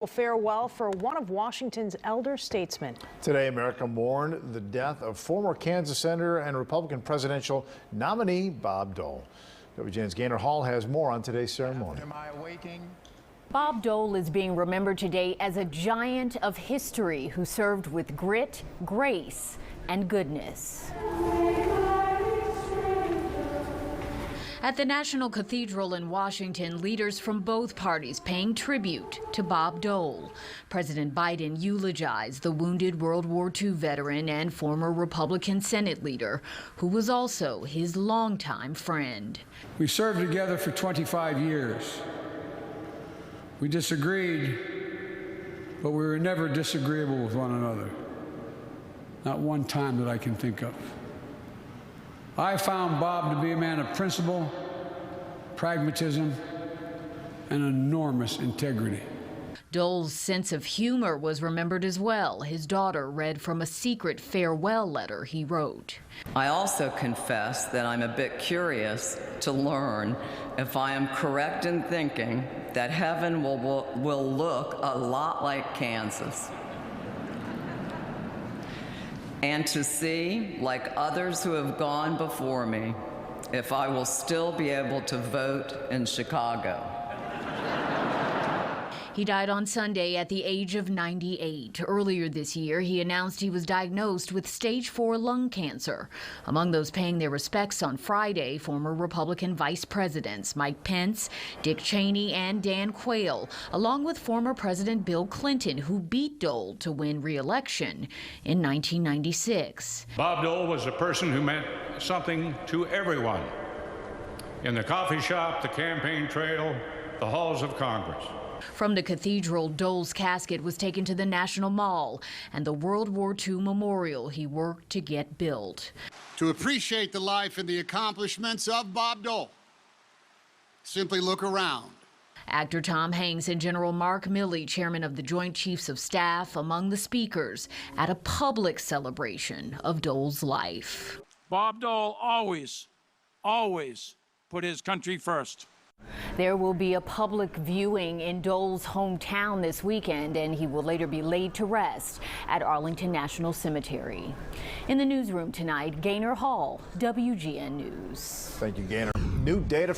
Farewell for one of Washington's elder statesmen. Today, America mourned the death of former Kansas Senator and Republican presidential nominee Bob Dole. WGN's Gaynor Hall has more on today's ceremony. Bob Dole is being remembered today as a giant of history who served with grit, grace, and goodness. At the National Cathedral in Washington, leaders from both parties paying tribute to Bob Dole. President Biden eulogized the wounded World War II veteran and former Republican Senate leader, who was also his longtime friend. We served together for 25 years. We disagreed, but we were never disagreeable with one another. Not one time that I can think of. I found Bob to be a man of principle, pragmatism, and enormous integrity. Dole's sense of humor was remembered as well. His daughter read from a secret farewell letter he wrote. I also confess that I'm a bit curious to learn if I am correct in thinking that heaven will look a lot like Kansas. And to see, like others who have gone before me, if I will still be able to vote in Chicago. He died on Sunday at the age of 98. Earlier this year, he announced he was diagnosed with stage 4 lung cancer. Among those paying their respects on Friday, former Republican vice presidents Mike Pence, Dick Cheney, and Dan Quayle, along with former President Bill Clinton, who beat Dole to win re-election in 1996. Bob Dole was a person who meant something to everyone. In the coffee shop, the campaign trail, the halls of Congress. From the cathedral, Dole's casket was taken to the National Mall and the World War II memorial he worked to get built. To appreciate the life and the accomplishments of Bob Dole, simply look around. Actor Tom Hanks and General Mark Milley, chairman of the Joint Chiefs of Staff, among the speakers at a public celebration of Dole's life. Bob Dole always put his country first. There will be a public viewing in Dole's hometown this weekend, and he will later be laid to rest at Arlington National Cemetery. In the newsroom tonight, Gaynor Hall, WGN News. Thank you, Gaynor. New data